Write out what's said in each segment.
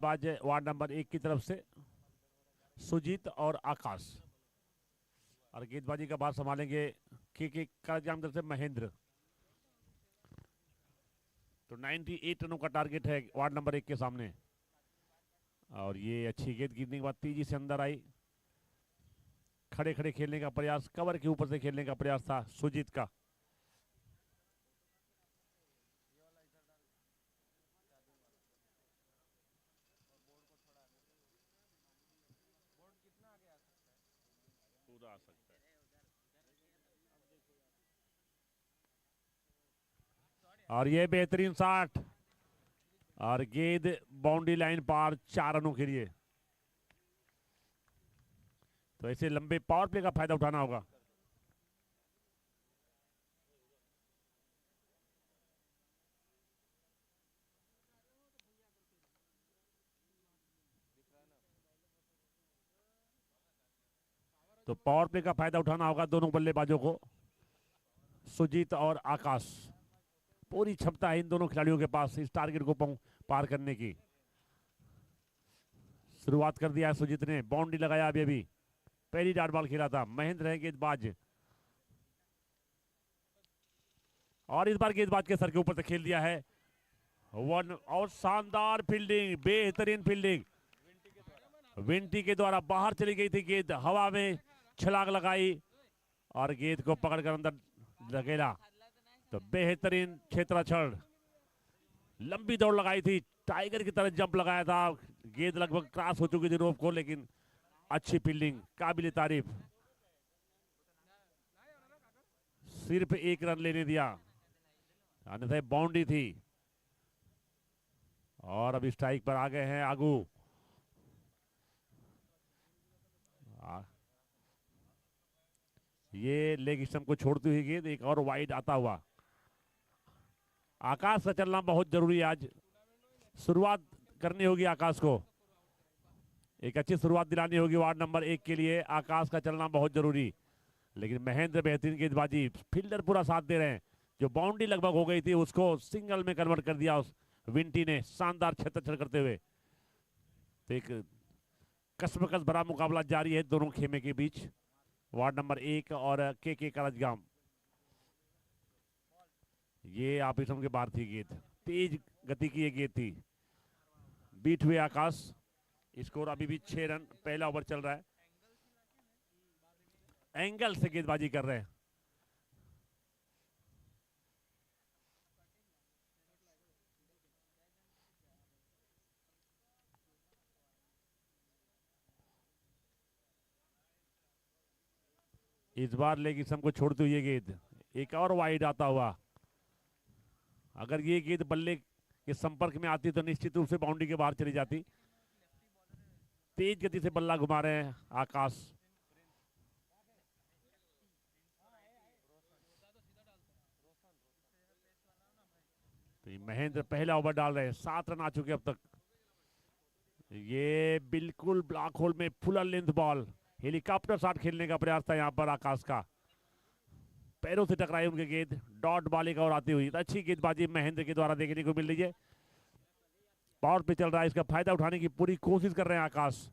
बाज ward number 1 की तरफ से सुजीत और आकाश। और गेंदबाजी का भार संभालेंगे के काजाम तरफ से महेंद्र। तो 98 रनों का टारगेट है वार्ड नंबर 1 के सामने। और ये अच्छी गेंद गिरने के बाद तेजी से अंदर आई। खड़े खड़े खेलने का प्रयास, कवर के ऊपर से खेलने का प्रयास था सुजीत का। पूरा आ सकता है। और ये बेहतरीन शॉट और गेंद बाउंड्री लाइन पार 4 रनों के लिए। तो ऐसे लंबे पावर प्ले का फायदा उठाना होगा। तो पावर प्ले का फायदा उठाना होगा दोनों बल्लेबाजों को, सुजीत और आकाश। पूरी क्षमता है इन दोनों खिलाड़ियों के पास इस टारगेट को पार करने की। शुरुआत कर दिया है सुजीत ने, बाउंड्री लगाया अभी अभी। पहली डॉट बॉल खेला था। महेंद्र है गेंदबाज और इस बार गेंदबाज के सर के ऊपर से खेल दिया है। वन और शानदार फील्डिंग, बेहतरीन फील्डिंग विंटी के द्वारा। बाहर चली गई थी गेंद, हवा में छलांग लगाई और गेंद को पकड़कर अंदर धकेला। तो बेहतरीन क्षेत्राक्षण, लंबी दौड़ लगाई थी, टाइगर की तरह जंप लगाया था। गेंद लगभग क्रॉस हो चुकी थी रोप को, लेकिन अच्छी फील्डिंग, काबिल तारीफ। सिर्फ 1 रन लेने दिया, अन्यथा बाउंड्री थी। और अब स्ट्राइक पर आ गए हैं आगू। ये लेग स्टंप को छोड़ती हुई गेंद, एक और वाइड आता हुआ। आकाश का चलना बहुत जरूरी है आज। शुरुआत करनी होगी आकाश को, एक अच्छी शुरुआत दिलानी होगी वार्ड नंबर 1 के लिए। आकाश का चलना बहुत जरूरी। लेकिन महेंद्र बेहतरीन गेंदबाजी, फील्डर पूरा साथ दे रहे हैं। जो बाउंड्री लगभग हो गई थी उसको सिंगल में कन्वर्ट कर दिया उस विंटी ने, शानदार क्षेत्रक्षण करते हुए। तो एक कसमकस भरा मुकाबला जारी है दोनों खेमे के बीच, वार्ड नंबर 1 और के करजगाम। ये ऑफिसम के बाहर थी गेंद, तेज गति की ये गेंद थी। बीट हुए आकाश। स्कोर अभी भी 6 रन, पहला ओवर चल रहा है। एंगल से गेंदबाजी कर रहे हैं। इस बार लेग स्टंप को छोड़ते हुए गेंद, एक और वाइड आता हुआ। अगर ये गेंद बल्ले के संपर्क में आती तो निश्चित रूप से बाउंड्री के बाहर चली जाती। तेज गति से बल्ला घुमा रहे हैं आकाश। तो महेंद्र पहला ओवर डाल रहे हैं, 7 रन आ चुके अब तक। ये बिल्कुल ब्लॉक होल में full length ball, helicopter shot खेलने का प्रयास था यहां पर आकाश का। पैरों से टकराई उनके गेंद, डॉट बॉल एक और आती हुई। अच्छी गेंदबाजी महेंद्र के द्वारा देखने को मिल रही है। पावर पे चल रहा है, इसका फायदा उठाने की पूरी कोशिश कर रहे हैं आकाश।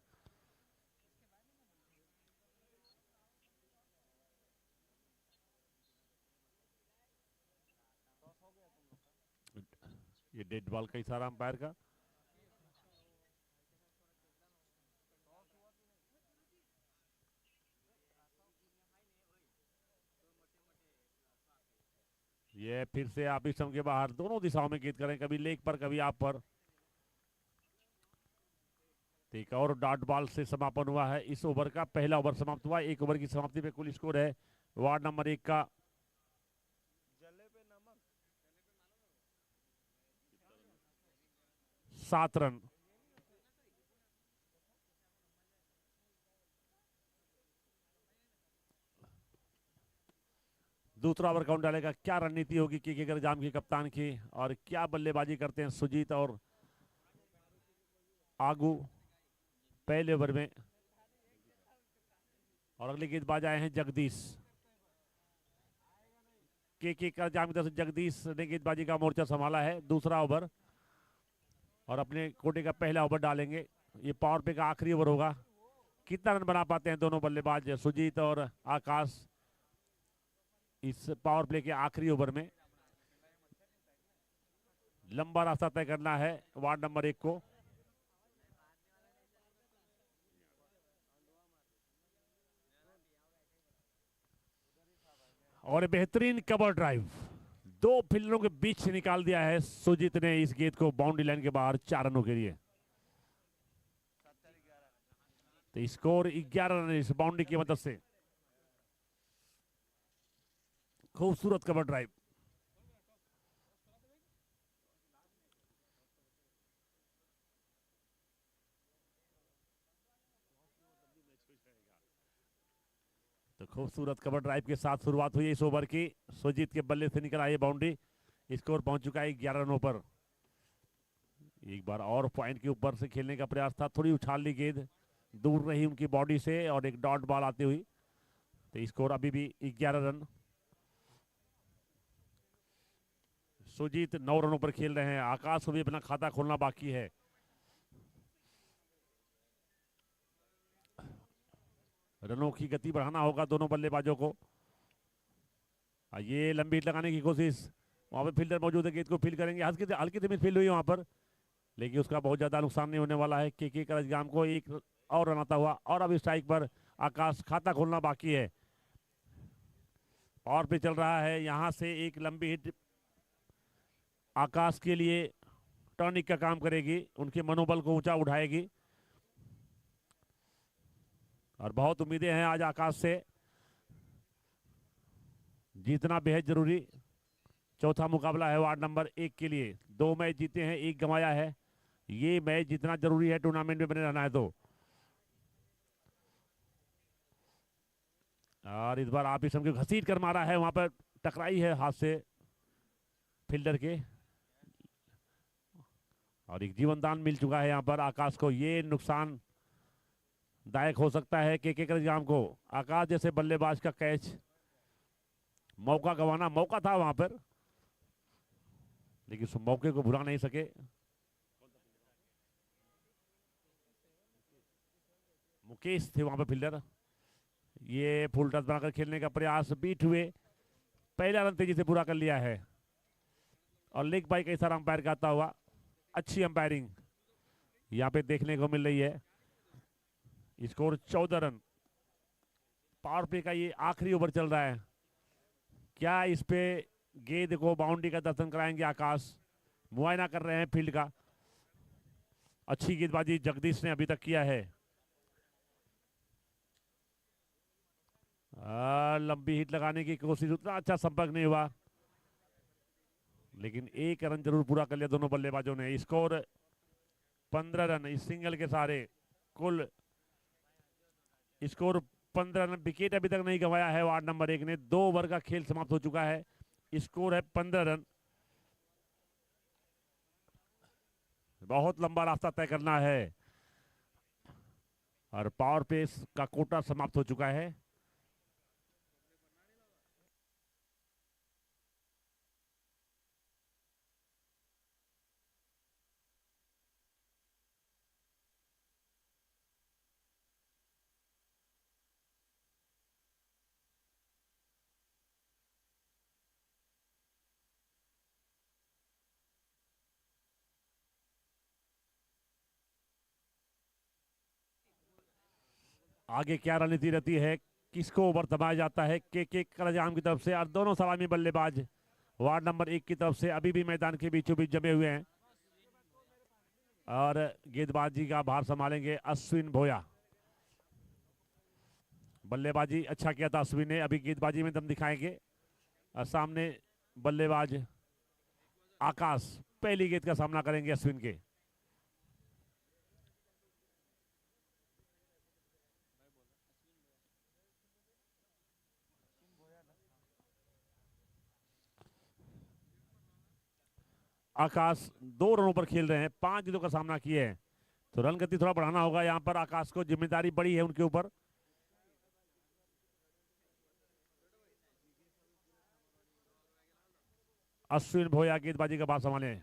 ये डेड बॉल का इशारा अंपायर का। ये फिर से आप स्टंप के बाहर, दोनों दिशाओं में गेंद करें, कभी लेग पर कभी आप पर। एक और डॉट बॉल से समापन हुआ है इस ओवर का। पहला ओवर समाप्त हुआ। 1 ओवर की समाप्ति पे कुल स्कोर है वार्ड नंबर 1 का 7 रन। दूसरा ओवर कौन डालेगा, क्या रणनीति होगी के करजाम की कप्तान की, और क्या बल्लेबाजी करते हैं सुजीत और आगू पहले ओवर में। और अगले गेंदबाज आए हैं जगदीश। के करजाम की तरफ से जगदीश ने गेंदबाजी का मोर्चा संभाला है। दूसरा ओवर और अपने कोटे का पहला ओवर डालेंगे। ये पावर प्ले का आखिरी ओवर होगा। कितना रन बना पाते हैं दोनों बल्लेबाज सुजीत और आकाश इस पावर प्ले के आखिरी ओवर में। लंबा रास्ता तय करना है वार्ड नंबर 1 को। और बेहतरीन कवर ड्राइव 2 फील्डरों के बीच से निकाल दिया है सुजीत ने इस गेंद को बाउंड्री लाइन के बाहर 4 रनों के लिए। तो स्कोर 11 रन इस बाउंड्री की मदद से। खूबसूरत कवर ड्राइव। तो खूबसूरत कवर ड्राइव के साथ शुरुआत हुई इस ओवर की। सुजीत के बल्ले से निकल आई बाउंड्री। स्कोर पहुंच चुका है 11 रनों पर। एक बार और पॉइंट के ऊपर से खेलने का प्रयास था, थोड़ी उछाल ली गेंद, दूर रही उनकी बॉडी से और एक डॉट बॉल आती हुई। तो स्कोर अभी भी 11 रन। सुजीत 9 रनों पर खेल रहे हैं। आकाश को भी अपना खाता खोलना बाकी है। रनों की गति बढ़ाना होगा दोनों बल्लेबाजों को। ये लंबी हिट लगाने की कोशिश, वहां पर फील्डर मौजूद है, गेंद को फील्ड करेंगे। हल्की से फील्ड हुई वहां पर, लेकिन उसका बहुत ज्यादा नुकसान नहीं होने वाला है। के करजगाम को एक और रन आता हुआ। और अब स्ट्राइक पर आकाश, खाता खोलना बाकी है। और पे चल रहा है, यहां से एक लंबी हिट आकाश के लिए टॉनिक का काम करेगी, उनके मनोबल को ऊंचा उठाएगी। और बहुत उम्मीदें हैं आज आकाश से। जीतना बेहद जरूरी। चौथा मुकाबला है वार्ड नंबर 1 के लिए। 2 मैच जीते हैं, 1 गंवाया है। ये मैच जितना जरूरी है टूर्नामेंट में बने रहना है तो। और इस बार आप इस समय घसीट कर मारा है, वहां पर टकराई है हाथ से फील्डर के। और एक जीवन दान मिल चुका है यहां पर आकाश को। ये नुकसान दायक हो सकता है के करजगाम को। आकाश जैसे बल्लेबाज का कैच, मौका गंवाना, मौका था वहां पर, लेकिन उस मौके को भुला नहीं सके। मुकेश थे वहां पर फील्डर। ये फुल टच बनाकर खेलने का प्रयास, बीट हुए। पहला रन तेजी से पूरा कर लिया है। और लेग बाई का इशारा अंपायर का आता हुआ। अच्छी अंपायरिंग यहां पे देखने को मिल रही है। Score 14 run. पावर प्ले का ये आखिरी ओवर चल रहा है। क्या इस पे गेंद को बाउंड्री का दर्शन कराएंगे आकाश? मुआयना कर रहे हैं फील्ड का। अच्छी गेंदबाजी जगदीश ने अभी तक किया है। लंबी हिट लगाने की कोशिश, उतना अच्छा संपर्क नहीं हुआ, लेकिन 1 रन जरूर पूरा कर लिया दोनों बल्लेबाजों ने। स्कोर 15 रन इस सिंगल के सहारे। कुल स्कोर 15 रन। विकेट अभी तक नहीं गंवाया है वार्ड नंबर 1 ने। 2 ओवर का खेल समाप्त हो चुका है। स्कोर है 15 रन। बहुत लंबा रास्ता तय करना है। और पावर प्ले का कोटा समाप्त हो चुका है। आगे क्या रणनीति रहती है, किसको ओवर दबाया जाता है के करजगाम की तरफ से। और दोनों सलामी बल्लेबाज वार्ड नंबर 1 की तरफ से अभी भी मैदान के बीचों बीच जमे हुए हैं। और गेंदबाजी का भार संभालेंगे अश्विन भोया। बल्लेबाजी अच्छा किया था अश्विन ने, अभी गेंदबाजी में दम दिखाएंगे। और सामने बल्लेबाज आकाश पहली गेंद का सामना करेंगे अश्विन के। आकाश 2 रनों पर खेल रहे हैं, 5 गेंदों का सामना किए हैं, तो रन गति थोड़ा बढ़ाना होगा यहां पर आकाश को। जिम्मेदारी बड़ी है उनके ऊपर। अश्विन भोया गेंदबाजी का भार संभाले।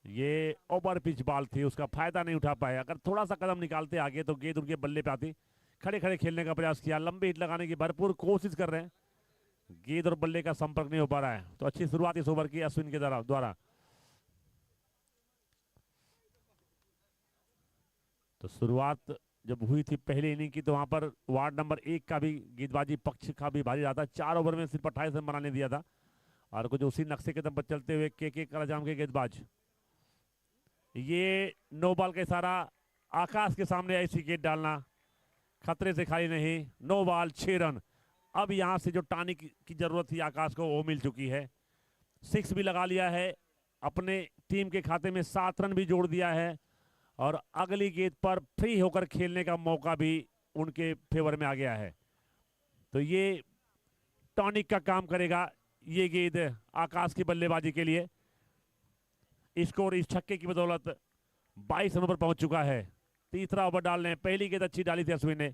ये ओवर पिच बॉल थी, उसका फायदा नहीं उठा पाए। अगर थोड़ा सा कदम निकालते आगे तो गेंद उनके बल्ले पे आती। खड़े खड़े खेलने का प्रयास किया, लंबी हिट लगाने की भरपूर कोशिश कर रहे हैं, गेंद और बल्ले का संपर्क नहीं हो पा रहा है। तो अच्छी शुरुआत इस ओवर की अश्विन के द्वारा। तो शुरुआत जब हुई थी पहली इनिंग की, तो वहां पर वार्ड नंबर 1 का भी गेंदबाजी पक्ष का भी भारी रहा था। 4 ओवर में सिर्फ 28 रन बनाने दिया था, और कुछ उसी नक्शे के दम पर चलते हुए के कराजाम के गेंदबाज। ये नो बॉल का इशारा, आकाश के सामने ऐसी गेंद डालना खतरे से खाली नहीं। No ball, 6 run. अब यहां से जो टानिक की जरूरत थी आकाश को, वो मिल चुकी है। 6 भी लगा लिया है, अपने टीम के खाते में 7 रन भी जोड़ दिया है, और अगली गेंद पर फ्री होकर खेलने का मौका भी उनके फेवर में आ गया है। तो ये टॉनिक का काम करेगा ये गेंद आकाश की बल्लेबाजी के लिए। स्कोर इस छक्के की बदौलत 22 रनों पर पहुंच चुका है। तीसरा ओवर डालने, पहली गेंद अच्छी डाली थी अश्विन ने,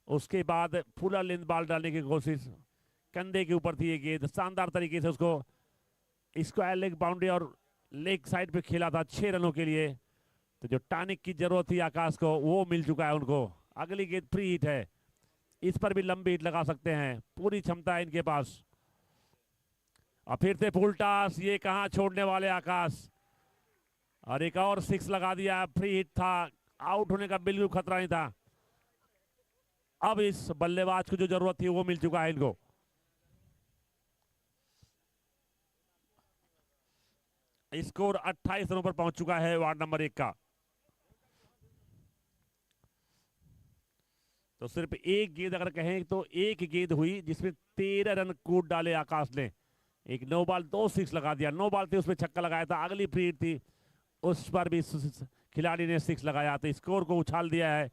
उसके बाद फुला लेंथ बॉल डालने की कोशिश, कंधे के ऊपर थी ये गेंद, शानदार तरीके से उसको स्क्वायर लेग बाउंड्री और लेग साइड पे खेला था 6 रनों के लिए। तो जो टॉनिक की जरूरत थी आकाश को, वो मिल चुका है उनको। अगली गेंद फ्री हिट है, इस पर भी लंबी हिट लगा सकते हैं, पूरी क्षमता है इनके पास। और फिर से फुल टॉस, ये कहां छोड़ने वाले आकाश, और एक और 6 लगा दिया। फ्री हिट था, आउट होने का बिल्कुल खतरा नहीं था। अब इस बल्लेबाज को जो जरूरत थी वो मिल चुका है इनको। स्कोर 28 रनों पर पहुंच चुका है वार्ड नंबर 1 का। तो सिर्फ एक गेंद अगर कहें तो एक गेंद हुई जिसमें 13 रन कूद डाले आकाश ने। एक नो बॉल, 2 6 लगा दिया। नो बॉल थी, उसमें छक्का लगाया था। अगली फ्री हिट थी, उस पर भी खिलाड़ी ने 6 लगाया। तो स्कोर को उछाल दिया है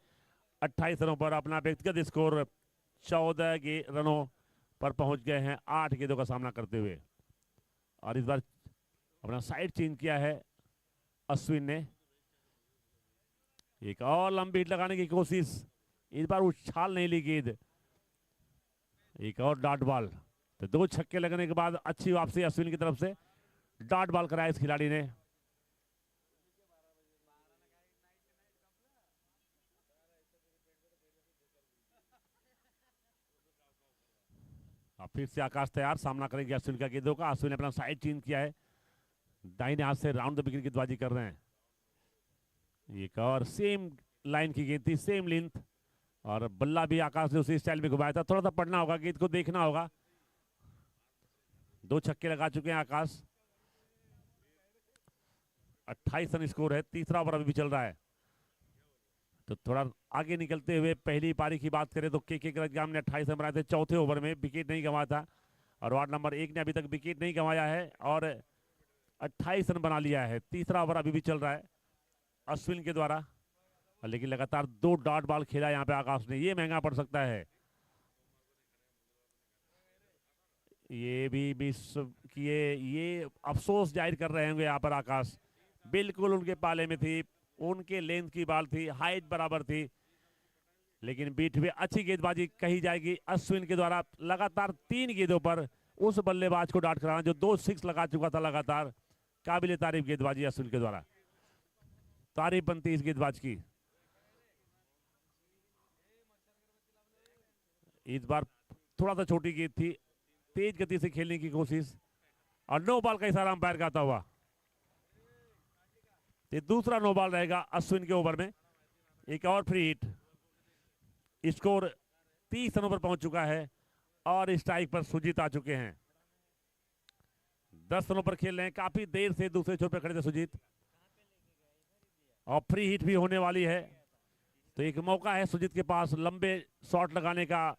28 रनों पर। अपना व्यक्तिगत स्कोर 14 रनों पर पहुंच गए हैं 8 गेंदों का सामना करते हुए। और इस बार अपना साइड चेंज किया है अश्विन ने। एक और लंबी हिट लगाने की कोशिश, इस बार उछाल नहीं ली गेंद। एक और डॉट बॉल। तो 2 छक्के लगने के बाद अच्छी वापसी अश्विन की तरफ से। डॉट बॉल कराया इस खिलाड़ी ने। अब फिर से आकाश तैयार, सामना करेंगे अश्विन का गेंदों का। अश्विन ने अपना साइड चेंज किया है, दाहिने हाथ से राउंड द विकेट गेंदबाजी कर रहे हैं। एक और सेम लाइन की गेंद थी, सेम लेंथ, और बल्ला भी आकाश ने उसी स्टाइल में घुमाया था। थोड़ा सा पढ़ना होगा, गेंद को देखना होगा। 2 छक्के लगा चुके हैं आकाश। 28 रन स्कोर है, तीसरा ओवर अभी भी चल रहा है। तो थोड़ा आगे निकलते हुए पहली पारी की बात करें तो के कराजाम ने 28 रन बनाए थे चौथे ओवर में, विकेट नहीं गंवाया था। और वार्ड नंबर 1 ने अभी तक विकेट नहीं गंवाया है और 28 रन बना लिया है। तीसरा ओवर अभी भी चल रहा है अश्विन के द्वारा, लेकिन लगातार 2 डॉट बॉल खेला यहाँ पे आकाश ने। ये महंगा पड़ सकता है। ये भी मिस किए, ये अफसोस जाहिर कर रहे होंगे यहाँ पर आकाश। बिल्कुल उनके पाले में थी, उनके लेंथ की बॉल थी, हाइट बराबर थी, लेकिन बीट में अच्छी गेंदबाजी कही जाएगी अश्विन के द्वारा। लगातार 3 गेंदों पर उस बल्लेबाज को डाट कराना जो 2 6 लगा चुका था लगातार। काबिल तारीफ गेंदबाजी अश्विन के द्वारा, तारीफ बनती इस गेंदबाज की। इस बार थोड़ा सा छोटी गेंद थी, तेज गति से खेलने की कोशिश, और नो बॉल का इशारा अंपायर का आता हुआ। ये दूसरा नो बॉल रहेगा अश्विन के ओवर में। एक और फ्री हिट। स्कोर 30 रनों पर पहुंच चुका है और स्ट्राइक पर सुजीत आ चुके हैं। 10 रनों पर खेल रहे हैं, काफी देर से दूसरे छोर पर खड़े थे सुजीत, और फ्री हिट भी होने वाली है। तो एक मौका है सुजीत के पास लंबे शॉट लगाने का।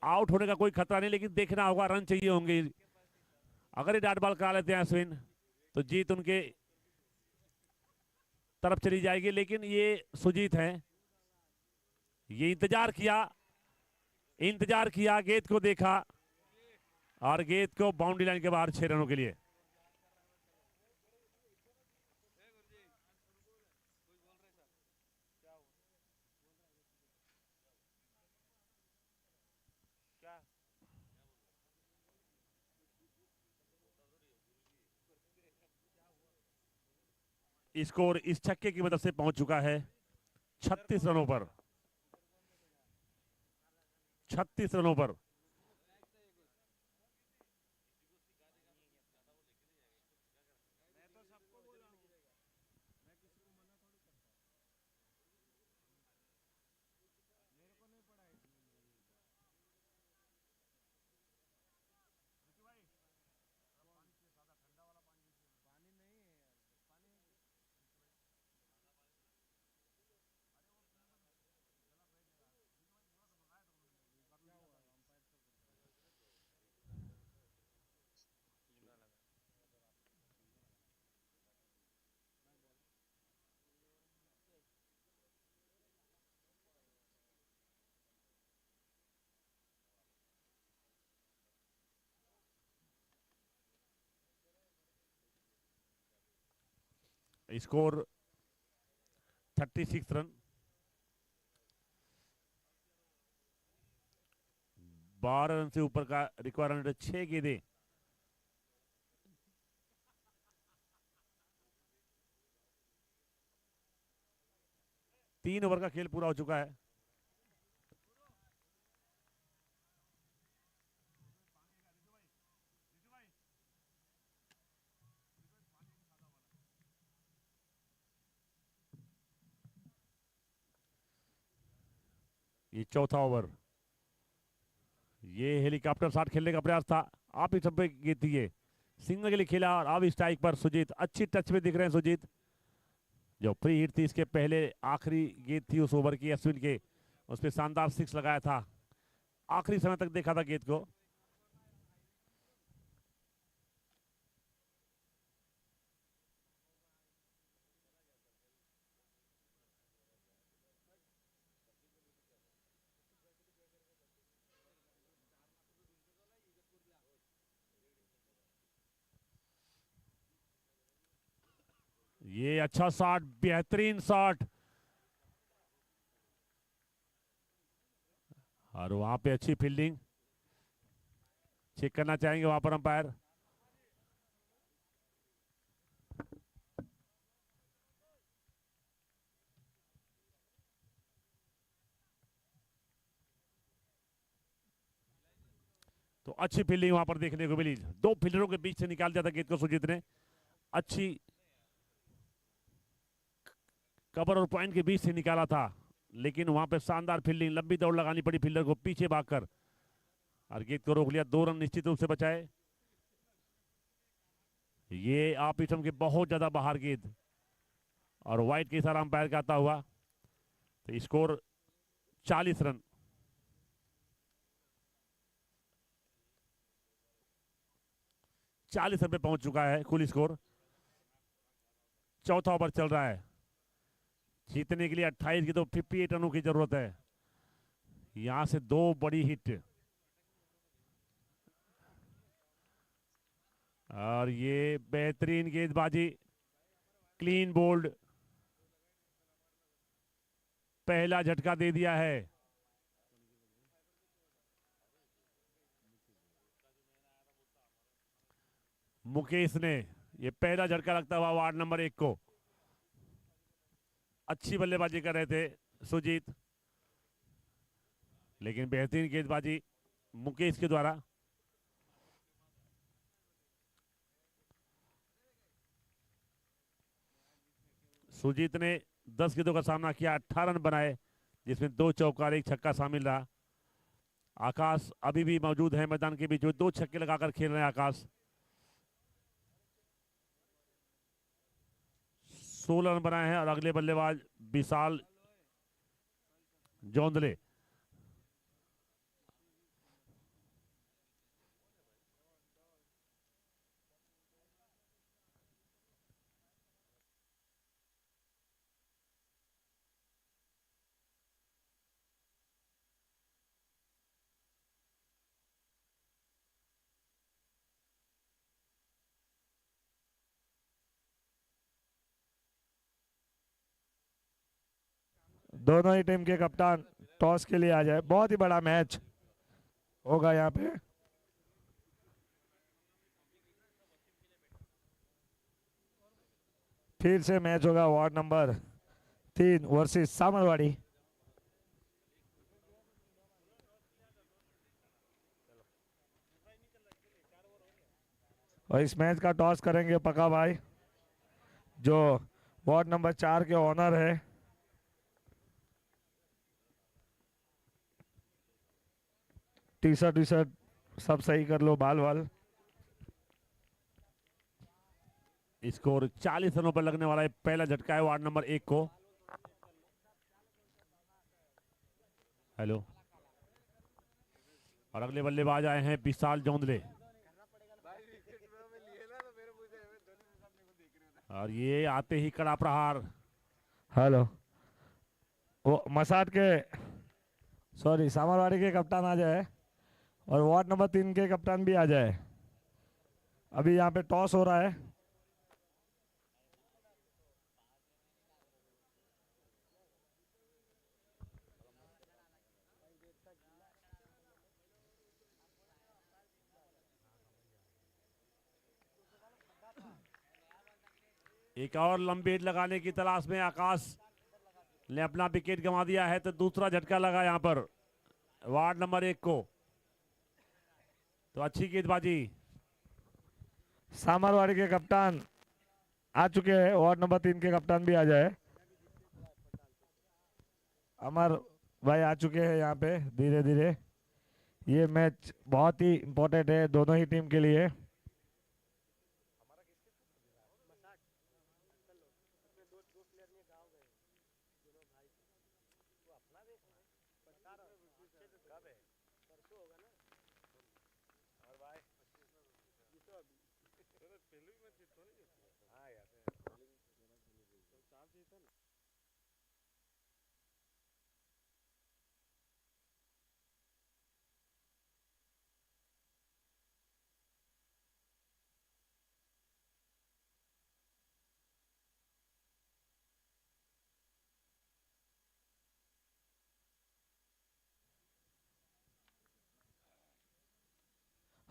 आउट होने का कोई खतरा नहीं, लेकिन देखना होगा, रन चाहिए होंगे। अगर ये डॉट बॉल करा लेते हैं अश्विन तो जीत उनके तरफ चली जाएगी। लेकिन ये सुजीत हैं, ये इंतजार किया, गेंद को देखा और गेंद को बाउंड्री लाइन के बाहर 6 रनों के लिए। स्कोर इस छक्के की मदद से पहुंच चुका है 36 रनों पर। 36 रनों पर। Score 36 run. 12 रन से ऊपर का रिक्वायरमेंट 6 गेंदें। तीन ओवर का खेल पूरा हो चुका है। ये चौथा ओवर। ये हेलीकॉप्टर शॉट खेलने का प्रयास था। आप इस पे गेंद थी ये सिंगल के लिए खेला और अब स्ट्राइक पर सुजीत। अच्छी टच में दिख रहे हैं सुजीत। जो फ्री हिट थी इसके पहले आखिरी गेंद थी उस ओवर की अश्विन के, उस पर शानदार सिक्स लगाया था। आखिरी समय तक देखा था गेंद को। ये अच्छा शॉट, बेहतरीन शॉट। और वहां पे अच्छी फील्डिंग। चेक करना चाहेंगे वहां पर अंपायर। तो अच्छी फील्डिंग वहां पर देखने को मिली। दो फील्डरों के बीच से निकाल दिया था गेंद को सुजीत ने। अच्छी कवर और पॉइंट के बीच से निकाला था, लेकिन वहां पे शानदार फील्डिंग, लंबी दौड़ लगानी पड़ी फील्डर को पीछे भागकर और गेंद को रोक लिया। 2 रन निश्चित रूप से बचाए। ये आप इटम के बहुत ज्यादा बाहर गेंद और वाइट के इशारा अंपायर का आता हुआ। तो स्कोर 40 रन। 40 रन पे पहुंच चुका है कुल स्कोर। चौथा ओवर चल रहा है। जीतने के लिए 28 की तो 58 रनों की जरूरत है। यहां से 2 बड़ी हिट और ये बेहतरीन गेंदबाजी, क्लीन बोल्ड, पहला झटका दे दिया है। मुकेश ने ये पहला झटका लगता हुआ वार्ड नंबर 1 को। अच्छी बल्लेबाजी कर रहे थे सुजीत, लेकिन बेहतरीन गेंदबाजी मुकेश के द्वारा। सुजीत ने 10 गेंदों का सामना किया, 18 रन बनाए, जिसमें 2 चौका और 1 छक्का शामिल रहा। आकाश अभी भी मौजूद है मैदान के बीच, 2 छक्के लगाकर खेल रहे हैं आकाश। 16 रन बनाए हैं और अगले बल्लेबाज विशाल जोंदले। दोनों ही टीम के कप्तान टॉस के लिए आ जाए। बहुत ही बड़ा मैच होगा यहाँ पे। फिर से मैच होगा वार्ड नंबर 3 वर्सेस सामरवाड़ी। और इस मैच का टॉस करेंगे पक्का भाई, जो वार्ड नंबर 4 के ऑनर है। टी शर्ट सब सही कर लो, बाल वाल। स्कोर 40 रनों पर लगने वाला है, पहला झटका है वार्ड नंबर 1 को। हेलो, और अगले बल्लेबाज आए हैं विशाल जोंदले। और ये आते ही कड़ा प्रहार। हेलो, वो मसाट के सॉरी सामरवाड़ी के कप्तान आ जाए और वार्ड नंबर 3 के कप्तान भी आ जाए। अभी यहाँ पे टॉस हो रहा है। एक और लंबी हिट लगाने की तलाश में आकाश ने अपना विकेट गंवा दिया है, तो दूसरा झटका लगा यहां पर वार्ड नंबर 1 को। तो अच्छी गेंदबाजी। सामरवाड़ी के कप्तान आ चुके हैं, वार्ड नंबर 3 के कप्तान भी आ जाए। अमर भाई आ चुके हैं यहाँ पे धीरे धीरे। ये मैच बहुत ही इम्पोर्टेंट है दोनों ही टीम के लिए।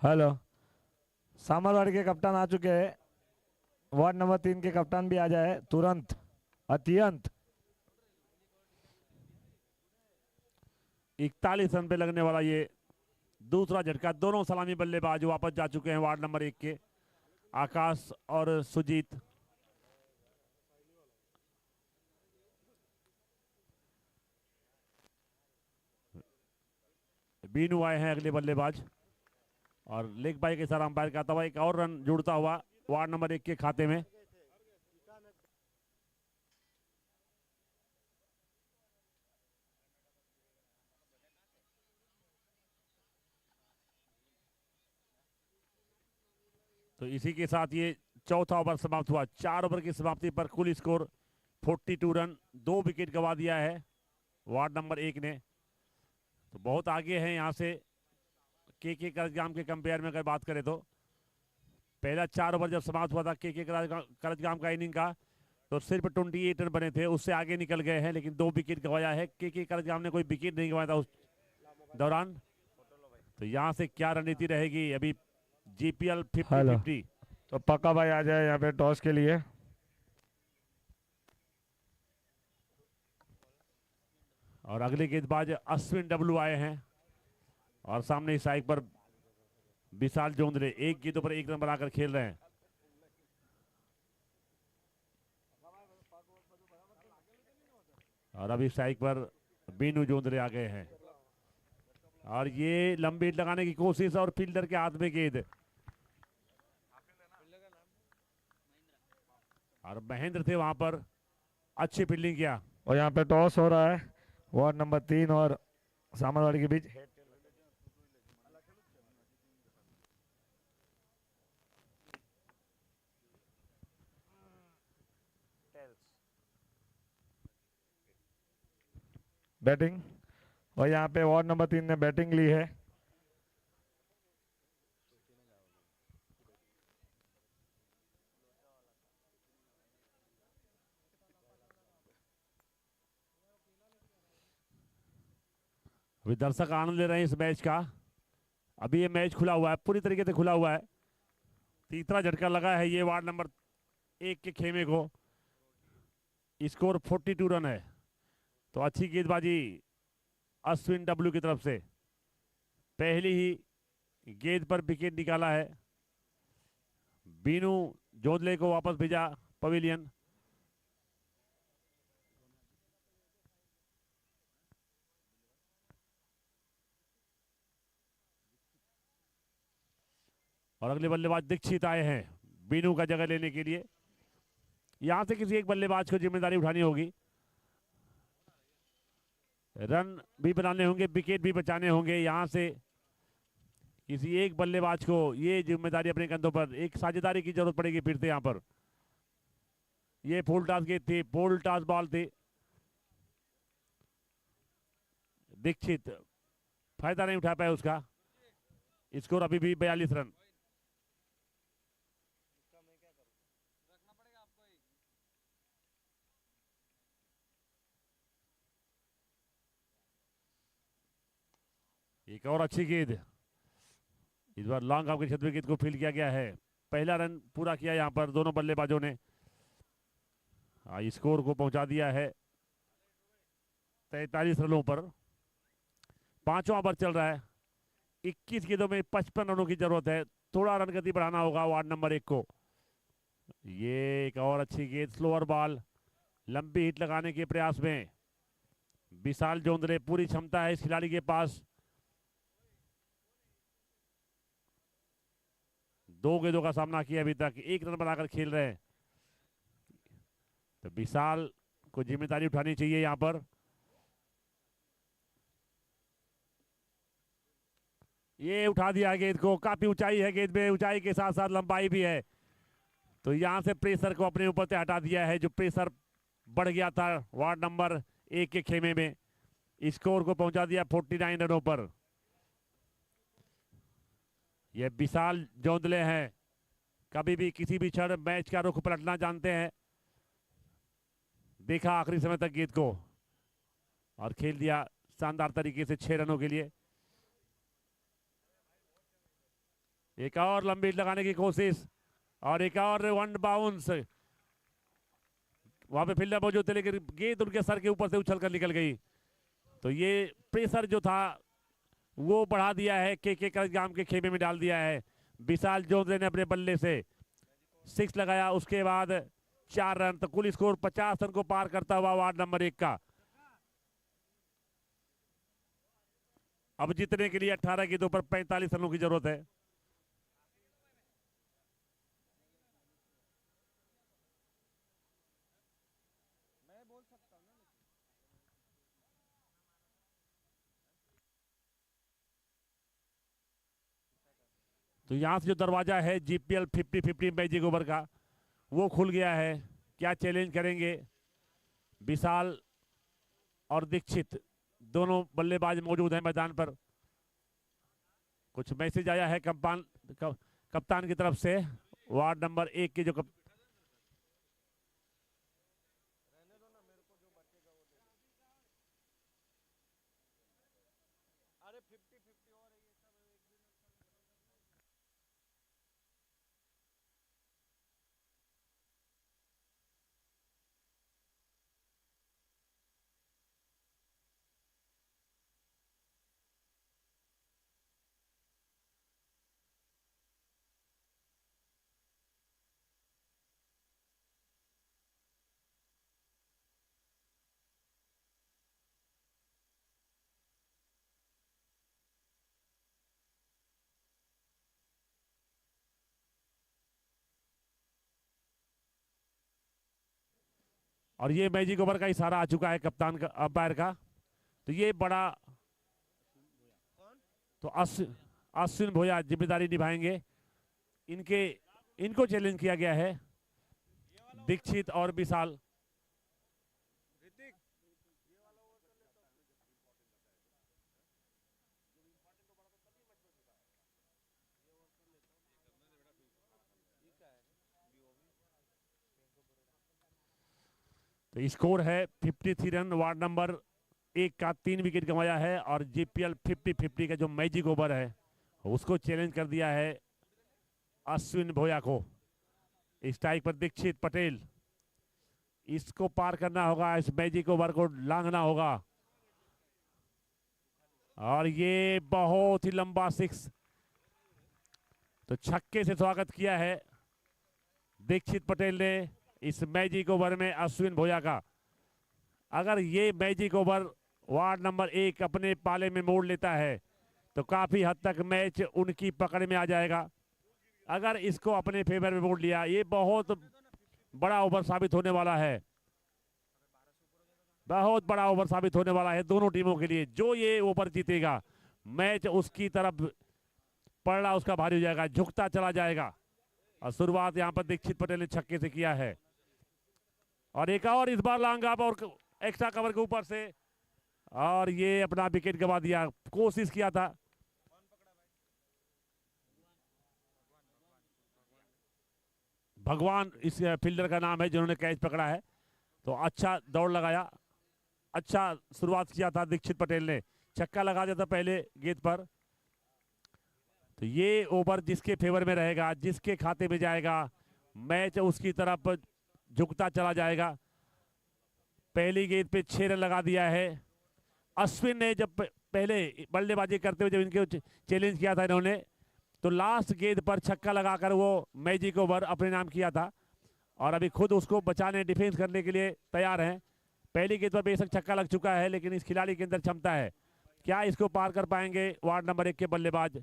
हेलो, सामरवाड़ी के कप्तान आ चुके हैं, वार्ड नंबर 3 के कप्तान भी आ जाए तुरंत अत्यंत। 41 रन पे लगने वाला ये दूसरा झटका। दोनों सलामी बल्लेबाज वापस जा चुके हैं वार्ड नंबर 1 के, आकाश और सुजीत। बीनू आए हैं अगले बल्लेबाज, और लेग बाई के साथ अंपायर का तवा एक और रन जुड़ता हुआ वार्ड नंबर 1 के खाते में। तो इसी के साथ ये चौथा ओवर समाप्त हुआ। 4 ओवर की समाप्ति पर कुल स्कोर 42 रन। 2 विकेट गंवा दिया है वार्ड नंबर 1 ने, तो बहुत आगे है यहाँ से के करजगाम के कंपेयर में अगर बात करें तो। पहला 4 ओवर जब समाप्त हुआ था के करजगाम का इनिंग का, तो सिर्फ 28 रन बने थे, उससे आगे निकल गए हैं, लेकिन 2 विकेट गंवाया है। के करजगाम ने कोई विकेट नहीं गंवाया था उस दौरान। तो यहाँ से क्या रणनीति रहेगी अभी जीपीएल 50-50। तो पक्का भाई आ जाए यहाँ पे टॉस के लिए। और अगले गेंदबाज अश्विन डब्लू आए हैं, और सामने इस साइड पर विशाल जोंदले एक गेंदों पर 1 रन बनाकर खेल रहे हैं। और अभी साइड पर बीनू जोंदले आ गए हैं, और ये लंबी हिट लगाने की कोशिश और फील्डर के हाथ में गेंद। और महेंद्र थे वहां पर, अच्छी फील्डिंग किया। और यहाँ पे टॉस हो रहा है वार्ड नंबर 3 और सामरवाड़ी के बीच। बैटिंग, और यहाँ पे वार्ड नंबर 3 ने बैटिंग ली है। अभी दर्शक आनंद ले रहे हैं इस मैच का। अभी ये मैच खुला हुआ है, पूरी तरीके से खुला हुआ है। तीसरा झटका लगा है ये वार्ड नंबर 1 के खेमे को, स्कोर 42 रन है। तो अच्छी गेंदबाजी अश्विन डब्ल्यू की तरफ से, पहली ही गेंद पर विकेट निकाला है। बीनू जोधले को वापस भेजा पवेलियन। और अगले बल्लेबाज दीक्षित आए हैं बीनू का जगह लेने के लिए। यहां से किसी एक बल्लेबाज को जिम्मेदारी उठानी होगी, रन भी बनाने होंगे, विकेट भी बचाने होंगे। यहां से किसी एक बल्लेबाज को ये जिम्मेदारी अपने कंधों पर, एक साझेदारी की जरूरत पड़ेगी फिर से। यहां पर ये फुल टॉस गेंद थी, फुल टॉस बॉल थी। दीक्षित फायदा नहीं उठा पाया उसका। स्कोर अभी भी 42 रन। एक और अच्छी गेंद, इस बार लॉन्ग ऑफ के क्षेत्र में गेंद को फील्ड किया गया है। पहला रन पूरा किया यहां पर दोनों बल्लेबाजों ने। स्कोर को पहुंचा दिया है 43 रनों पर। पांचवां ओवर चल रहा है, 21 गेंदों में 55 रनों की जरूरत है। थोड़ा रन गति बढ़ाना होगा वार्ड नंबर 1 को। ये एक और अच्छी गेंद, स्लोअर बॉल, लंबी हिट लगाने के प्रयास में विशाल जोंदले, पूरी क्षमता है इस खिलाड़ी के पास। 2 गेंदों का सामना किया अभी तक, 1 रन बनाकर खेल रहे हैं। तो विशाल को जिम्मेदारी उठानी चाहिए यहां पर। ये उठा दिया गेंद को, काफी ऊंचाई है गेंद में, ऊंचाई के साथ साथ लंबाई भी है। तो यहां से प्रेशर को अपने ऊपर से हटा दिया है, जो प्रेशर बढ़ गया था वार्ड नंबर 1 के खेमे में। स्कोर को पहुंचा दिया 49 रनों पर। ये विशाल जोंदले हैं, कभी भी किसी भी क्षण मैच का रुख पलटना जानते हैं। देखा आखिरी समय तक गेंद को और खेल दिया शानदार तरीके से 6 रनों के लिए। एक और लंबी लगाने की कोशिश और एक और वन बाउंस। वहां पे फील्डर मौजूद थे लेकिन गेंद उनके सर के ऊपर से उछल कर निकल गई। तो ये प्रेशर जो था वो बढ़ा दिया है, के करगाम के खेमे में डाल दिया है। विशाल जोंदले ने अपने बल्ले से 6 लगाया, उसके बाद 4 रन। तो कुल स्कोर 50 रन को पार करता हुआ वार्ड नंबर 1 का। अब जीतने के लिए 18 गेंदों पर 45 रनों की जरूरत है। तो यहां से जो दरवाजा है जीपीएल 50-50 मैजिक ओवर का, वो खुल गया है। क्या चैलेंज करेंगे विशाल और दीक्षित, दोनों बल्लेबाज मौजूद हैं मैदान पर। कुछ मैसेज आया है कप्तान की तरफ से वार्ड नंबर 1 के जो और ये मैजिक ओवर का इशारा आ चुका है कप्तान का, अंपायर का। तो ये बड़ा, तो अश्विन भोया जिम्मेदारी निभाएंगे। इनको चैलेंज किया गया है, दीक्षित और विशाल। तो स्कोर है 53 रन। वार्ड नंबर 1 का 3 विकेट गंवाया है और जीपीएल 50-50 का जो मैजिक ओवर है उसको चैलेंज कर दिया है अश्विन भोया को। स्ट्राइक पर दीक्षित पटेल, इसको पार करना होगा, इस मैजिक ओवर को लांघना होगा। और ये बहुत ही लंबा सिक्स, तो छक्के से स्वागत किया है दीक्षित पटेल ने इस मैजिक ओवर में अश्विन भोया का। अगर ये मैजिक ओवर वार्ड नंबर 1 अपने पाले में मोड़ लेता है तो काफी हद तक मैच उनकी पकड़ में आ जाएगा। अगर इसको अपने फेवर में मोड़ लिया, ये बहुत बड़ा ओवर साबित होने वाला है, बहुत बड़ा ओवर साबित होने वाला है दोनों टीमों के लिए। जो ये ओवर जीतेगा, मैच उसकी तरफ पलड़ा उसका भारी हो जाएगा, झुकता चला जाएगा। और शुरुआत यहां पर दीक्षित पटेल ने छक्के से किया है, और एक और इस बार लॉन्ग अप और एक्स्ट्रा कवर के ऊपर से, और ये अपना विकेट गंवा दिया। कोशिश किया था, भगवान इस फील्डर का नाम है जिन्होंने कैच पकड़ा है। तो अच्छा दौड़ लगाया, अच्छा शुरुआत किया था दीक्षित पटेल ने, छक्का लगा दिया था पहले गेंद पर। तो ये ओवर जिसके फेवर में रहेगा, जिसके खाते में जाएगा, मैच उसकी तरफ झुकता चला जाएगा। पहली गेंद पे 6 रन लगा दिया है अश्विन ने। जब पहले बल्लेबाजी करते हुए जब इनको चैलेंज किया था इन्होंने, तो लास्ट गेंद पर छक्का लगाकर वो मैजिक ओवर अपने नाम किया था, और अभी खुद उसको बचाने, डिफेंस करने के लिए तैयार हैं। पहली गेंद पर बेशक छक्का लग चुका है, लेकिन इस खिलाड़ी के अंदर क्षमता है। क्या इसको पार कर पाएंगे वार्ड नंबर 1 के बल्लेबाज?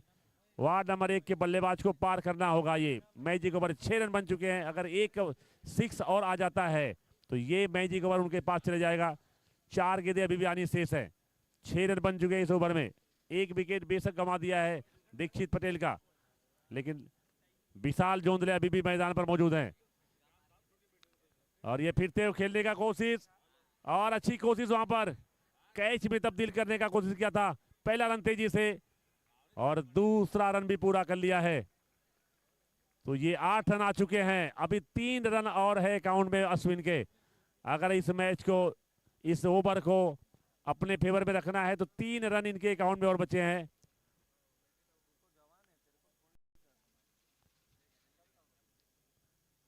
वार्ड नंबर 1 के बल्लेबाज को पार करना होगा। ये मैजिक ओवर 6 रन बन चुके हैं, अगर एक 6 और आ जाता है तो ये मैजिक ओवर उनके पास चले जाएगा। 4 गेंदें अभी भी आनी शेष है, 6 रन बन चुके हैं इस ओवर में। एक विकेट बेशक गंवा दिया है दीक्षित पटेल का, लेकिन विशाल जोंदले अभी भी मैदान पर मौजूद हैं। और ये फिरते हुए खेलने का कोशिश, और अच्छी कोशिश, वहां पर कैच में तब्दील करने का कोशिश किया था। पहला रन तेजी से, और दूसरा रन भी पूरा कर लिया है। तो ये 8 रन आ चुके हैं, अभी 3 रन और है अकाउंट में अश्विन के। अगर इस मैच को, इस ओवर को अपने फेवर में रखना है तो 3 रन इनके अकाउंट में और बचे हैं।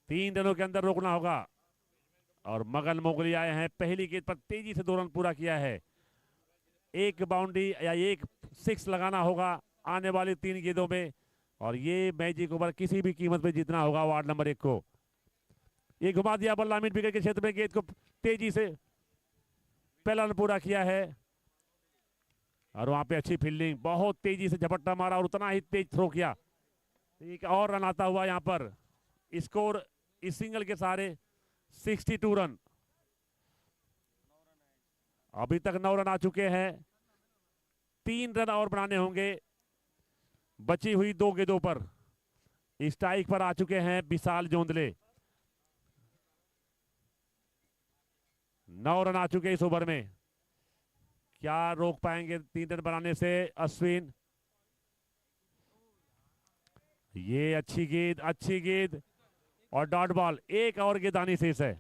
तीन रनों के अंदर रोकना होगा। और मगन मोगली आए हैं, पहली गेंद पर तेजी से 2 रन पूरा किया है। एक बाउंड्री या एक 6 लगाना होगा आने वाली 3 गेंदों में, और ये मैजिक ओवर किसी भी कीमत पे जीतना होगा वार्ड नंबर 1 को। ये घुमा दिया बल्ला मिड विकेट के क्षेत्र में, गेंद को तेजी से पहला रन पूरा किया है। और वहां पे अच्छी फील्डिंग, बहुत तेजी से झपट्टा मारा और उतना ही तेज थ्रो किया। एक और रन आता हुआ यहाँ पर। स्कोर इस सिंगल के सहारे 62 रन। अभी तक 9 रन आ चुके हैं, 3 रन और बनाने होंगे बची हुई 2 गेंदों पर। स्ट्राइक पर आ चुके हैं विशाल जोंदले। 9 रन आ चुके इस ओवर में। क्या रोक पाएंगे 3 रन बनाने से अश्विन? ये अच्छी गेंद, अच्छी गेंद, और डॉट बॉल। एक और गेंद आनी शेष है,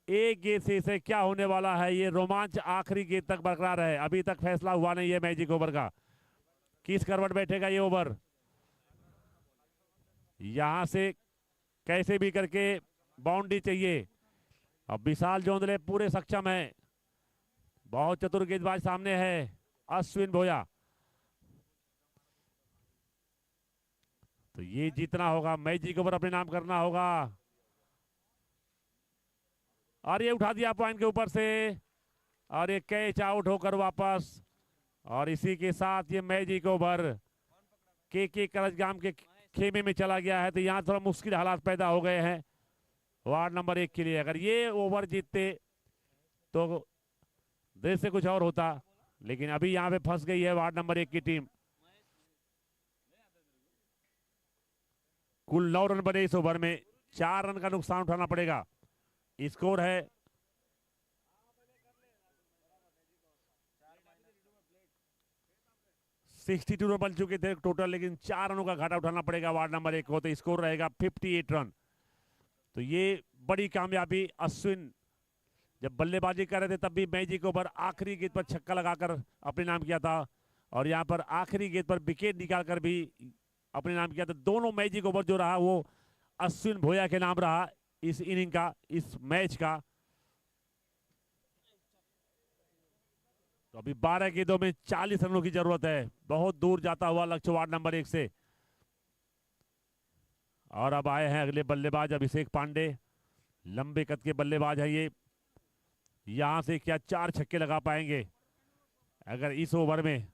एक गेंद शेष है। क्या होने वाला है? ये रोमांच आखिरी गेंद तक बरकरार है। अभी तक फैसला हुआ नहीं है मैजिक ओवर का, किस करवट बैठेगा ये ओवर। यहां से कैसे भी करके बाउंड्री चाहिए। अब विशाल जोंदले पूरे सक्षम है, बहुत चतुर गेंदबाज सामने है अश्विन भोया। तो ये जीतना होगा, मैजिक ओवर अपने नाम करना होगा। और ये उठा दिया पॉइंट के ऊपर से, और ये कैच आउट होकर वापस। और इसी के साथ ये मैजिक ओवर के करजगाम के खेमे में चला गया है। तो यहाँ थोड़ा मुश्किल हालात पैदा हो गए हैं वार्ड नंबर 1 के लिए। अगर ये ओवर जीतते तो दृश्य कुछ और होता, लेकिन अभी यहाँ पे फंस गई है वार्ड नंबर 1 की टीम। कुल 9 रन बने इस ओवर में, 4 रन का नुकसान उठाना पड़ेगा। स्कोर है 62 रन बन चुके थे टोटल, लेकिन 4 रनों का घाटा उठाना पड़ेगा वार्ड नंबर 1 को। तो स्कोर रहेगा 58 रन। तो ये बड़ी कामयाबी। अश्विन जब बल्लेबाजी कर रहे थे तब भी मैजिक ओवर आखिरी गेंद पर छक्का लगाकर अपने नाम किया था, और यहाँ पर आखिरी गेंद पर विकेट निकालकर भी अपने नाम किया था। दोनों मैजिक ओवर जो रहा वो अश्विन भोया के नाम रहा। इस इनिंग का, इस मैच का। तो अभी 12 गेंदों में 40 रनों की जरूरत है। बहुत दूर जाता हुआ लक्ष्य वार्ड नंबर 1 से। और अब आए हैं अगले बल्लेबाज अभिषेक पांडे। लंबे कद के बल्लेबाज है ये। यहां से क्या 4 छक्के लगा पाएंगे? अगर इस ओवर में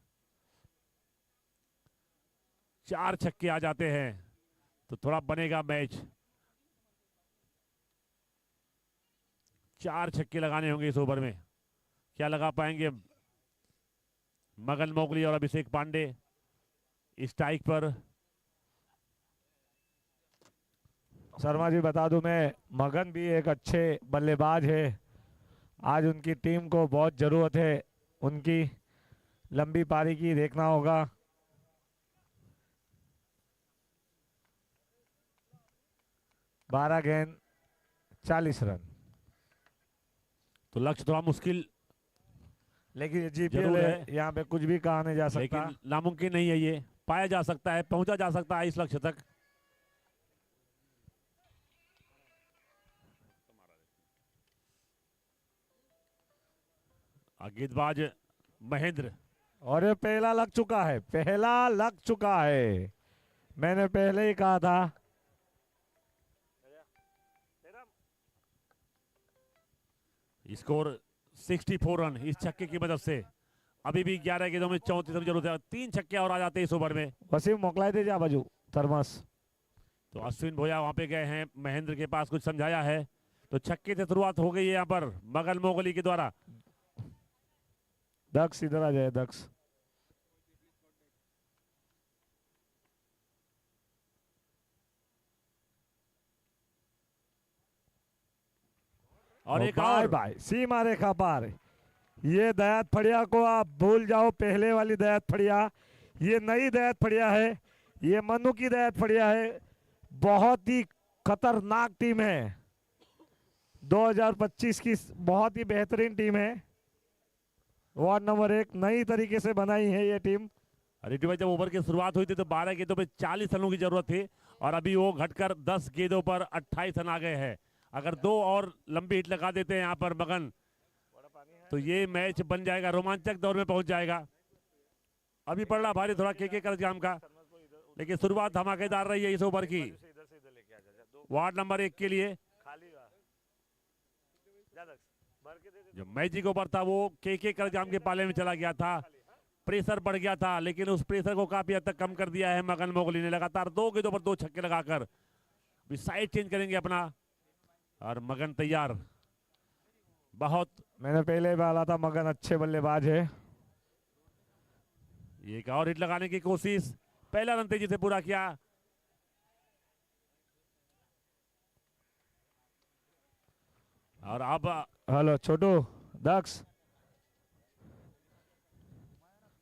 4 छक्के आ जाते हैं तो थोड़ा बनेगा मैच। 4 छक्के लगाने होंगे इस ओवर में। क्या लगा पाएंगे मगन मोगली और अभिषेक पांडे स्ट्राइक पर? शर्मा जी बता दूं मैं, मगन भी एक अच्छे बल्लेबाज है। आज उनकी टीम को बहुत ज़रूरत है उनकी लंबी पारी की, देखना होगा। बारह गेंद 40 रन। तो लक्ष्य थोड़ा मुश्किल लेकिन जीपीएल जरूर है, है। यहाँ पे कुछ भी कहा नहीं जा सकता। लेकिन नामुमकिन नहीं है, ये पाया जा सकता है, पहुंचा जा सकता है इस लक्ष्य तक। गेंदबाज महेंद्र। और ये पहला लग चुका है, पहला लग चुका है। मैंने पहले ही कहा था। स्कोर 64 रन इस छक्के की मदद से। अभी भी 11 गेंदों में 34 रन की जरूरत है। 3 छक्के और आ जाते हैं इस ओवर में। वसीम मोकलाए थे जा बाजू थर्मस। तो अश्विन भोया वहां पे गए हैं, महेंद्र के पास कुछ समझाया है। तो छक्के से शुरुआत हो गई है यहाँ पर मगन मोगली के द्वारा। दक्ष इधर आ जाए, दक्ष। और एक बाय और बाय सीमा रेखा पार। ये दयात फड़िया को आप भूल जाओ, पहले वाली दयात फड़िया। ये नई दयात फड़िया है, ये मनु की दयात फड़िया है। बहुत ही खतरनाक टीम है 2025 की, बहुत ही बेहतरीन टीम है। वार्ड नंबर 1 नई तरीके से बनाई है ये टीम। रिटू भाई, जब ओवर की शुरुआत हुई थी तो 12 गेंदों पे 40 रनों की जरूरत थी और अभी वो घटकर 10 गेंदों पर 28 रन आ गए हैं। अगर 2 और लंबी हिट लगा देते हैं यहाँ पर मगन, तो ये मैच बन जाएगा, रोमांचक दौर में पहुंच जाएगा। अभी पड़ रहा भारी थोड़ा के करजगाम का, लेकिन शुरुआत धमाकेदार रही है इस ओवर की वार्ड नंबर 1 के लिए। जो मैजिक ओवर था वो के करजगाम के पाले में चला गया था। प्रेशर बढ़ गया था, लेकिन उस प्रेशर को काफी हद तक कम कर दिया है मगन मोगली ने। लगातार 2 गेंदों पर 2 छक्के लगाकर अभी साइड चेंज करेंगे अपना। और मगन तैयार। बहुत मैंने पहले बोला था मगन अच्छे बल्लेबाज है। एक और हिट लगाने की कोशिश, पहला रन तेजी से पूरा किया। और अब हेलो छोटू, दक्ष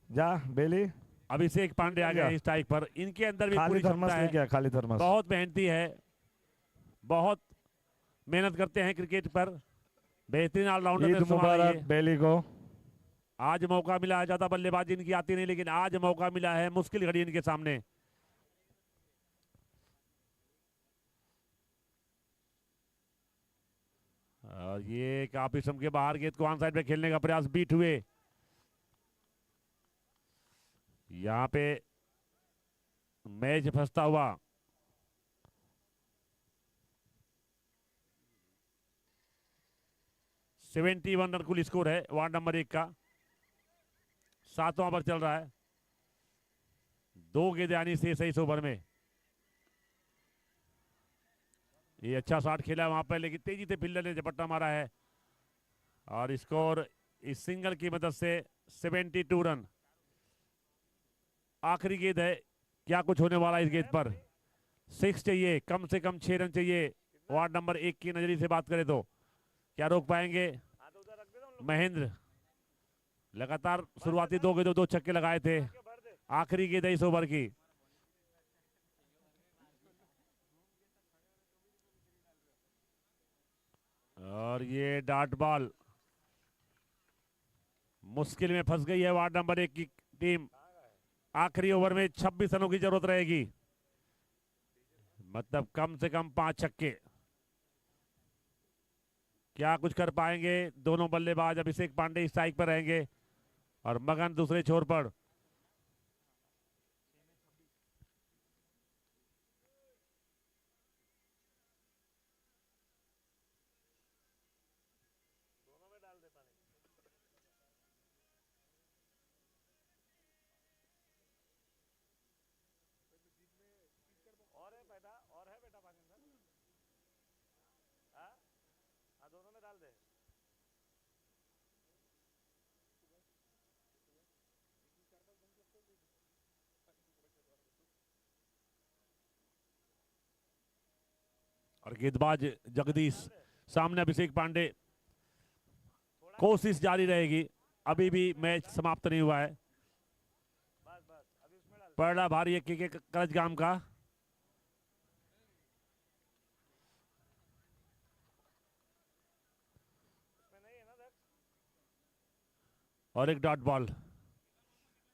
जा बेली। अभिषेक पांडे आ गए स्ट्राइक पर। इनके अंदर भी खाली पूरी थर्मस क्षमता लेके है, आ, खाली थर्मस। बहुत मेहनती है, बहुत मेहनत करते हैं क्रिकेट पर। बेहतरीन ऑलराउंडर ईद मुबारक बेली को। आज मौका मिला है, ज्यादा बल्लेबाजी इनकी आती नहीं, लेकिन आज मौका मिला है, मुश्किल घड़ी इनके सामने। और ये काफी समय के बाहर गेंद को ऑन साइड पे खेलने का प्रयास, बीट हुए। यहाँ पे मैच फंसता हुआ। सेवेंटी 71 रन कुल स्कोर है वार्ड नंबर 1 का। 7वां ओवर चल रहा है। 2 गेंदें आनी शेष है इस ओवर में। ये अच्छा शॉट खेला है वहां पर, लेकिन तेजी से फील्डर ने झपट्टा मारा है। और स्कोर इस सिंगल की मदद से 72 रन। आखिरी गेंद है, क्या कुछ होने वाला है इस गेंद पर? 6 चाहिए, कम से कम 6 रन चाहिए वार्ड नंबर 1 की नजरिए से बात करें तो। क्या रोक पाएंगे महेंद्र? लगातार शुरुआती 2 गेंदों 2 छक्के लगाए थे। आखिरी गेंद है इस ओवर की। और ये डॉट बॉल मुश्किल में फंस गई है वार्ड नंबर 1 की टीम। आखिरी ओवर में 26 रनों की जरूरत रहेगी, मतलब कम से कम 5 छक्के। क्या कुछ कर पाएंगे दोनों बल्लेबाज। अभिषेक पांडे स्ट्राइक पर रहेंगे और मगन दूसरे छोर पर। और गेंदबाज जगदीश, सामने अभिषेक पांडे। कोशिश जारी रहेगी, अभी भी मैच समाप्त नहीं हुआ है। पड़ा भारी है के करजगाम का। और एक डॉट बॉल।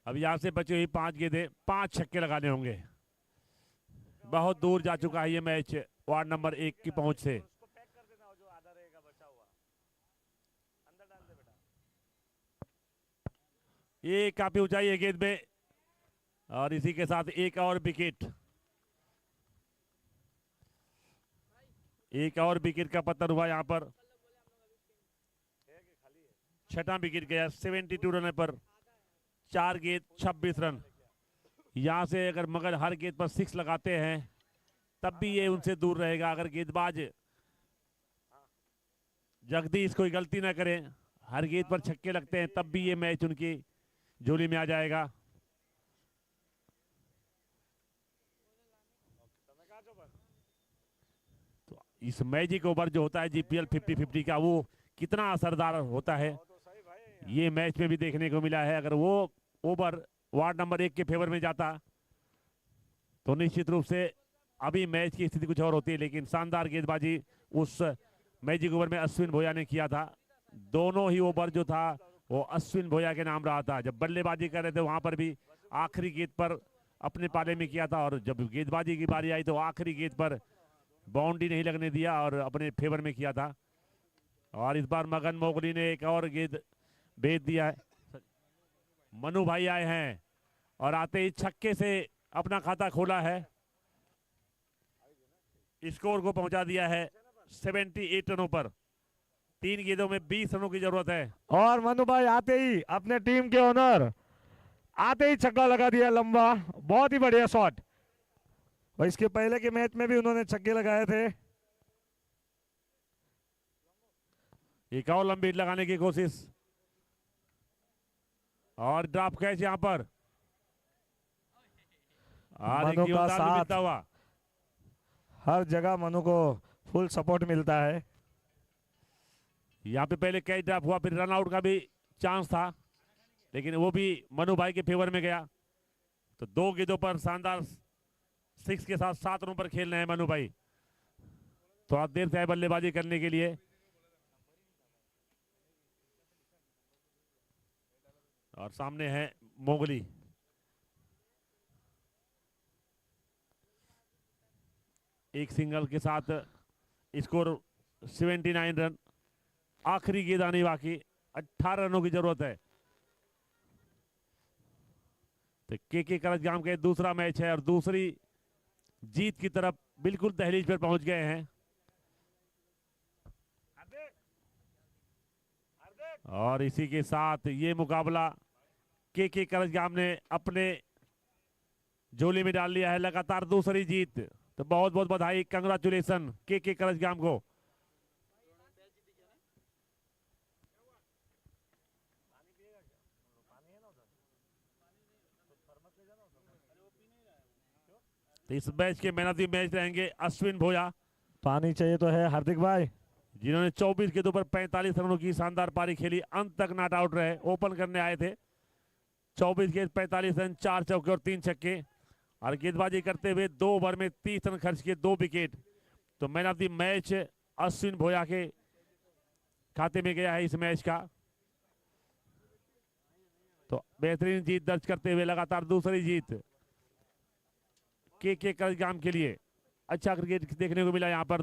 अब यहां से बची हुई 5 गेंदें, 5 छक्के लगाने होंगे। बहुत दूर जा चुका है ये मैच वार्ड नंबर 1 की पहुंच से। ये काफी ऊंचाई है गेंद में और इसी के साथ एक और विकेट। एक और विकेट का पतन हुआ यहां पर। छठा विकेट गया 72 रन पर। 4 गेंद 26 रन। यहां से अगर मगर हर गेंद पर 6 लगाते हैं तब भी ये उनसे दूर रहेगा। अगर गेंदबाज जगदीश कोई गलती ना करें, हर गेंद पर छक्के लगते हैं, तब भी ये मैच उनकी झोली में आ जाएगा। तो इस मैजिक ओवर जो होता है जीपीएल 50-50 का, वो कितना असरदार होता है ये मैच में भी देखने को मिला है। अगर वो ओवर वार्ड नंबर 1 के फेवर में जाता तो निश्चित रूप से अभी मैच की स्थिति कुछ और होती है। लेकिन शानदार गेंदबाजी उस मैजिक ओवर में अश्विन भोया ने किया था। दोनों ही ओवर जो था वो अश्विन भोया के नाम रहा था। जब बल्लेबाजी कर रहे थे वहां पर भी आखिरी गेंद पर अपने पाले में किया था, और जब गेंदबाजी की बारी आई तो आखिरी गेंद पर बाउंड्री नहीं लगने दिया और अपने फेवर में किया था। और इस बार मगन मोगली ने एक और गेंद भेज दिया है। मनु भाई आए हैं और आते ही छक्के से अपना खाता खोला है। स्कोर को पहुंचा दिया है 78 रनों पर। 3 गेंदों में 20 रनों की जरूरत है। और मनु भाई आते ही अपने टीम के ओनर आते ही छक्का लगा दिया लंबा। बहुत ही बढ़िया शॉट। और इसके पहले के मैच में भी उन्होंने छक्के लगाए थे। एक और लंबी हिट लगाने की कोशिश और ड्रॉप कैच यहां पर। मनु का साथ मिलता हुआ हर जगह मनु को फुल सपोर्ट मिलता है। यहां पे पहले कैच ड्रॉप हुआ, फिर रन आउट का भी चांस था, लेकिन वो भी मनु भाई के फेवर में गया। तो 2 गेंदों पर शानदार 6 के साथ 7 रनों पर खेल रहे हैं मनु भाई। थोड़ा देर से आए बल्लेबाजी करने के लिए। और सामने है मोगली। एक सिंगल के साथ स्कोर 79 रन। आखिरी गेंद आने बाकी, 18 रनों की जरूरत है। तो के करजगाम के दूसरा मैच है और दूसरी जीत की तरफ बिल्कुल दहलीज पर पहुंच गए हैं। और इसी के साथ ये मुकाबला के करजगाम ने अपने झोली में डाल लिया है। लगातार दूसरी जीत। तो बहुत बहुत बधाई, कंग्रेचुलेशन के करजगाम को। तो इस मैच के मैन ऑफ द मैच रहेंगे अश्विन भोया। पानी चाहिए तो है हार्दिक भाई, जिन्होंने 24 गेंदों पर 45 रनों की शानदार पारी खेली। अंत तक नॉट आउट रहे, ओपन करने आए थे। 24 गेंद 45 रन, 4 चौके और 3 छक्के। और गेंदबाजी करते हुए 2 ओवर में 30 रन खर्च किए, 2 विकेट। तो man of the match Ashwin Bhoya के खाते में गया है इस मैच का। तो बेहतरीन जीत दर्ज करते हुए लगातार दूसरी जीत के करजगाम के लिए। अच्छा क्रिकेट देखने को मिला यहाँ पर।